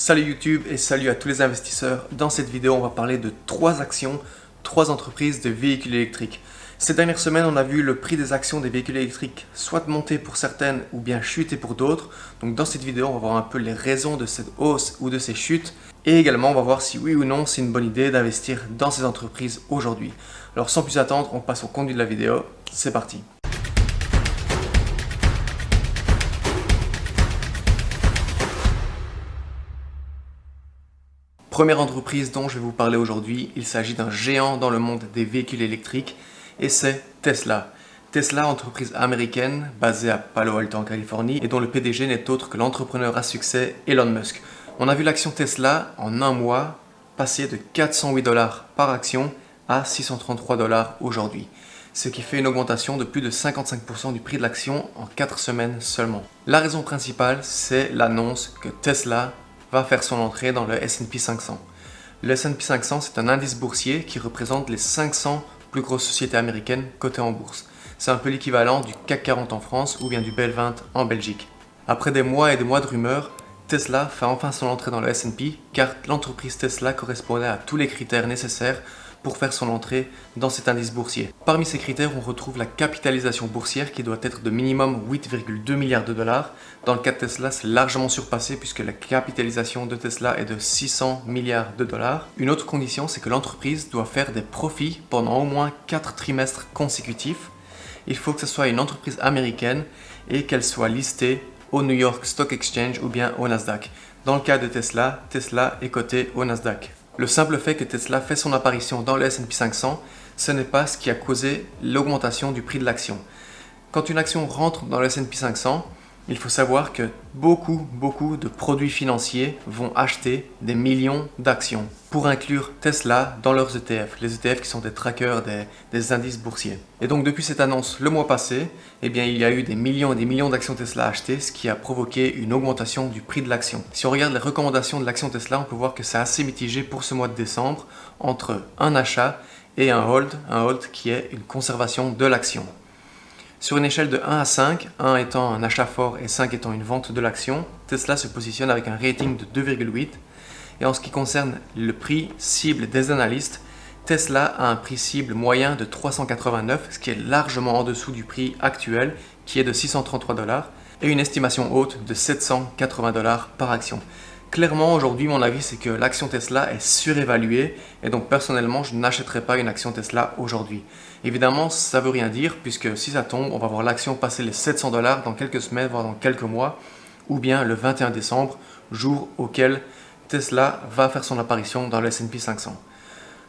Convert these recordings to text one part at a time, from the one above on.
Salut YouTube et salut à tous les investisseurs. Dans cette vidéo, on va parler de 3 actions, 3 entreprises de véhicules électriques. Ces dernières semaines, on a vu le prix des actions des véhicules électriques soit monter pour certaines ou bien chuter pour d'autres. Donc dans cette vidéo, on va voir un peu les raisons de cette hausse ou de ces chutes. Et également, on va voir si oui ou non c'est une bonne idée d'investir dans ces entreprises aujourd'hui. Alors sans plus attendre, on passe au conduit de la vidéo. C'est parti. Première entreprise dont je vais vous parler aujourd'hui, il s'agit d'un géant dans le monde des véhicules électriques et c'est Tesla. Tesla, entreprise américaine basée à Palo Alto en Californie et dont le PDG n'est autre que l'entrepreneur à succès Elon Musk. On a vu l'action Tesla en un mois passer de 408 $ par action à 633 $ aujourd'hui, ce qui fait une augmentation de plus de 55% du prix de l'action en 4 semaines seulement. La raison principale, c'est l'annonce que Tesla va faire son entrée dans le S&P 500. Le S&P 500, c'est un indice boursier qui représente les 500 plus grosses sociétés américaines cotées en bourse. C'est un peu l'équivalent du CAC 40 en France ou bien du BEL 20 en Belgique. Après des mois et des mois de rumeurs, Tesla fait enfin son entrée dans le S&P car l'entreprise Tesla correspondait à tous les critères nécessaires pour faire son entrée dans cet indice boursier. Parmi ces critères, on retrouve la capitalisation boursière qui doit être de minimum 8,2 milliards $. Dans le cas de Tesla, c'est largement surpassé puisque la capitalisation de Tesla est de 600 milliards $. Une autre condition, c'est que l'entreprise doit faire des profits pendant au moins 4 trimestres consécutifs. Il faut que ce soit une entreprise américaine et qu'elle soit listée au New York Stock Exchange ou bien au Nasdaq. Dans le cas de Tesla, Tesla est coté au Nasdaq. Le simple fait que Tesla fait son apparition dans le S&P 500, ce n'est pas ce qui a causé l'augmentation du prix de l'action. Quand une action rentre dans le S&P 500, il faut savoir que beaucoup de produits financiers vont acheter des millions d'actions pour inclure Tesla dans leurs ETF. Les ETF qui sont des trackers des indices boursiers. Et donc depuis cette annonce le mois passé, il y a eu des millions et des millions d'actions Tesla achetées, ce qui a provoqué une augmentation du prix de l'action. Si on regarde les recommandations de l'action Tesla, on peut voir que c'est assez mitigé pour ce mois de décembre entre un achat et un hold qui est une conservation de l'action. Sur une échelle de 1 à 5, 1 étant un achat fort et 5 étant une vente de l'action, Tesla se positionne avec un rating de 2,8. Et en ce qui concerne le prix cible des analystes, Tesla a un prix cible moyen de 389, ce qui est largement en dessous du prix actuel qui est de 633 $, et une estimation haute de 780 $ par action. Clairement, aujourd'hui, mon avis, c'est que l'action Tesla est surévaluée et donc personnellement, je n'achèterai pas une action Tesla aujourd'hui. Évidemment, ça ne veut rien dire puisque si ça tombe, on va voir l'action passer les 700 $ dans quelques semaines, voire dans quelques mois, ou bien le 21 décembre, jour auquel Tesla va faire son apparition dans le S&P 500.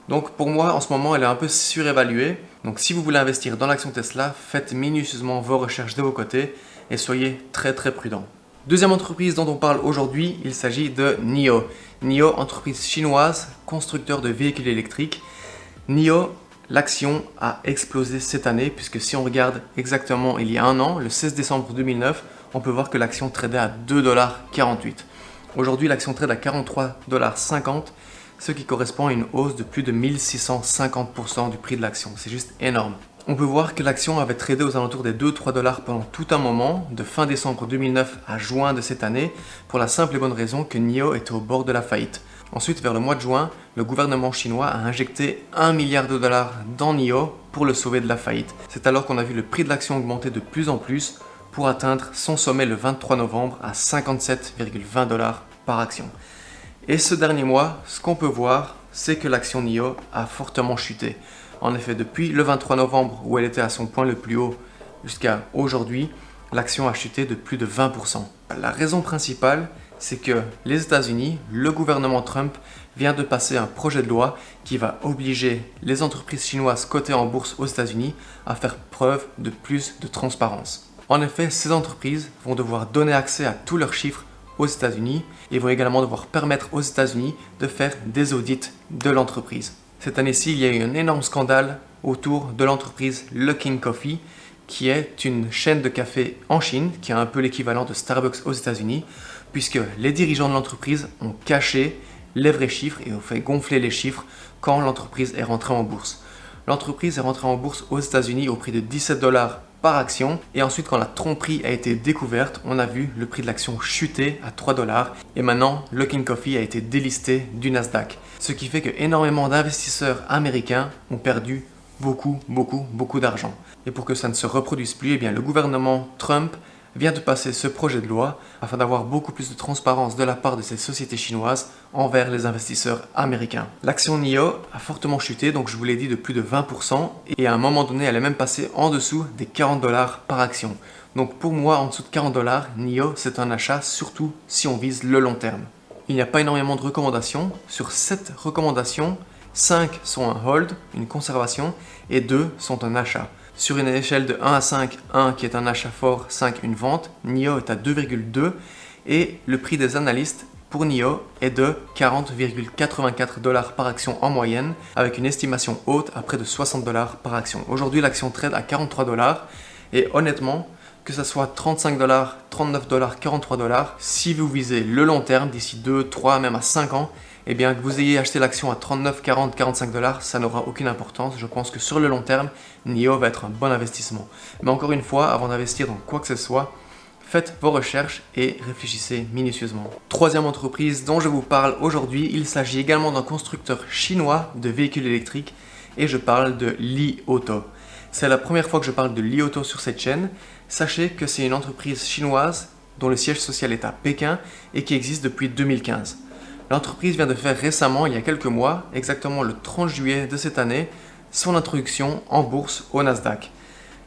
Donc pour moi, en ce moment, elle est un peu surévaluée. Donc si vous voulez investir dans l'action Tesla, faites minutieusement vos recherches de vos côtés et soyez très prudents. Deuxième entreprise dont on parle aujourd'hui, il s'agit de NIO. NIO, entreprise chinoise, constructeur de véhicules électriques. NIO, l'action a explosé cette année puisque si on regarde exactement il y a un an, le 16 décembre 2009, on peut voir que l'action tradait à 2,48 $. Aujourd'hui, l'action trade à 43,50 $, ce qui correspond à une hausse de plus de 1650% du prix de l'action. C'est juste énorme. On peut voir que l'action avait tradé aux alentours des 2-3 $ pendant tout un moment, de fin décembre 2009 à juin de cette année, pour la simple et bonne raison que NIO était au bord de la faillite. Ensuite, vers le mois de juin, le gouvernement chinois a injecté 1 milliard $ dans NIO pour le sauver de la faillite. C'est alors qu'on a vu le prix de l'action augmenter de plus en plus pour atteindre son sommet le 23 novembre à 57,20 $ par action. Et ce dernier mois, ce qu'on peut voir, c'est que l'action NIO a fortement chuté. En effet, depuis le 23 novembre où elle était à son point le plus haut jusqu'à aujourd'hui, l'action a chuté de plus de 20%. La raison principale, c'est que les États-Unis, le gouvernement Trump vient de passer un projet de loi qui va obliger les entreprises chinoises cotées en bourse aux États-Unis à faire preuve de plus de transparence. En effet, ces entreprises vont devoir donner accès à tous leurs chiffres aux États-Unis et vont également devoir permettre aux États-Unis de faire des audits de l'entreprise. Cette année-ci, il y a eu un énorme scandale autour de l'entreprise Luckin Coffee, qui est une chaîne de café en Chine, qui est un peu l'équivalent de Starbucks aux États-Unis, puisque les dirigeants de l'entreprise ont caché les vrais chiffres et ont fait gonfler les chiffres quand l'entreprise est rentrée en bourse. L'entreprise est rentrée en bourse aux États-Unis au prix de 17 $ par action. Et ensuite, quand la tromperie a été découverte, on a vu le prix de l'action chuter à 3 $. Et maintenant, Luckin Coffee a été délisté du Nasdaq. Ce qui fait que énormément d'investisseurs américains ont perdu beaucoup d'argent. Et pour que ça ne se reproduise plus, eh bien, le gouvernement Trump vient de passer ce projet de loi afin d'avoir beaucoup plus de transparence de la part de ces sociétés chinoises envers les investisseurs américains. L'action NIO a fortement chuté, donc je vous l'ai dit, de plus de 20%, et à un moment donné, elle est même passée en dessous des 40 $ par action. Donc pour moi, en dessous de 40 $, NIO, c'est un achat, surtout si on vise le long terme. Il n'y a pas énormément de recommandations. Sur 7 recommandations, 5 sont un hold, une conservation, et 2 sont un achat. Sur une échelle de 1 à 5, 1 qui est un achat fort, 5 une vente, NIO est à 2,2 et le prix des analystes pour NIO est de 40,84 $ par action en moyenne avec une estimation haute à près de 60 $ par action. Aujourd'hui, l'action trade à 43 $ et honnêtement, que ce soit 35 $, 39 $, 43 $, si vous visez le long terme d'ici 2, 3, même à 5 ans, eh bien que vous ayez acheté l'action à 39, 40, 45 $, ça n'aura aucune importance. Je pense que sur le long terme, NIO va être un bon investissement. Mais encore une fois, avant d'investir dans quoi que ce soit, faites vos recherches et réfléchissez minutieusement. Troisième entreprise dont je vous parle aujourd'hui, il s'agit également d'un constructeur chinois de véhicules électriques et je parle de Li Auto. C'est la première fois que je parle de Li Auto sur cette chaîne. Sachez que c'est une entreprise chinoise dont le siège social est à Pékin et qui existe depuis 2015. L'entreprise vient de faire récemment, il y a quelques mois, exactement le 30 juillet de cette année, son introduction en bourse au Nasdaq.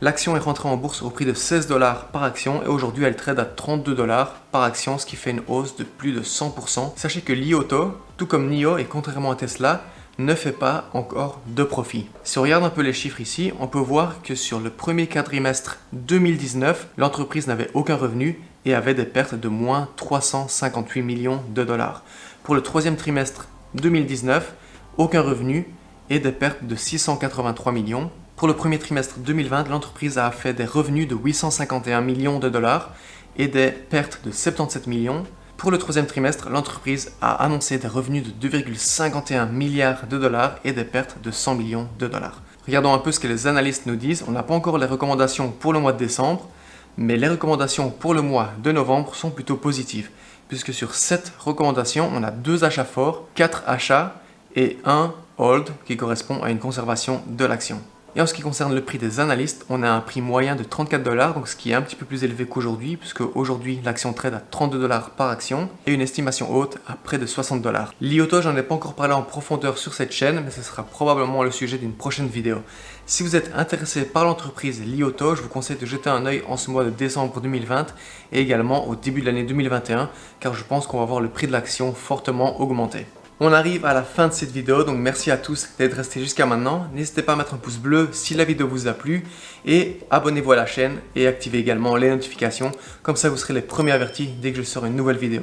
L'action est rentrée en bourse au prix de 16 $ par action et aujourd'hui elle trade à 32 $ par action, ce qui fait une hausse de plus de 100%. Sachez que Li Auto, tout comme NIO et contrairement à Tesla, ne fait pas encore de profit. Si on regarde un peu les chiffres ici, on peut voir que sur le premier quadrimestre 2019, l'entreprise n'avait aucun revenu et avait des pertes de moins 358 millions de dollars. Pour le troisième trimestre 2019, aucun revenu et des pertes de 683 millions. Pour le premier trimestre 2020, l'entreprise a fait des revenus de 851 millions de dollars et des pertes de 77 millions. Pour le troisième trimestre, l'entreprise a annoncé des revenus de 2,51 milliards de dollars et des pertes de 100 millions de dollars. Regardons un peu ce que les analystes nous disent. On n'a pas encore les recommandations pour le mois de décembre, mais les recommandations pour le mois de novembre sont plutôt positives, puisque sur 7 recommandations, on a 2 achats forts, 4 achats et 1 hold qui correspond à une conservation de l'action. Et en ce qui concerne le prix des analystes, on a un prix moyen de 34 $, donc ce qui est un petit peu plus élevé qu'aujourd'hui, puisque aujourd'hui l'action trade à 32 $ par action et une estimation haute à près de 60 $. Li Auto, j'en ai pas encore parlé en profondeur sur cette chaîne, mais ce sera probablement le sujet d'une prochaine vidéo. Si vous êtes intéressé par l'entreprise Li Auto, je vous conseille de jeter un œil en ce mois de décembre 2020 et également au début de l'année 2021, car je pense qu'on va voir le prix de l'action fortement augmenter. On arrive à la fin de cette vidéo, donc merci à tous d'être restés jusqu'à maintenant. N'hésitez pas à mettre un pouce bleu si la vidéo vous a plu et abonnez-vous à la chaîne et activez également les notifications, comme ça vous serez les premiers avertis dès que je sors une nouvelle vidéo.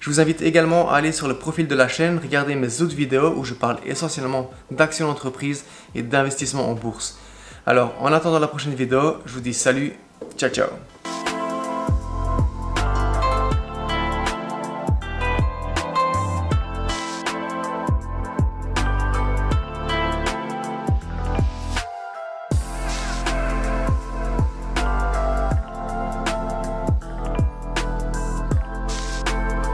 Je vous invite également à aller sur le profil de la chaîne, regarder mes autres vidéos où je parle essentiellement d'actions d'entreprise et d'investissement en bourse. Alors en attendant la prochaine vidéo, je vous dis salut, ciao ciao.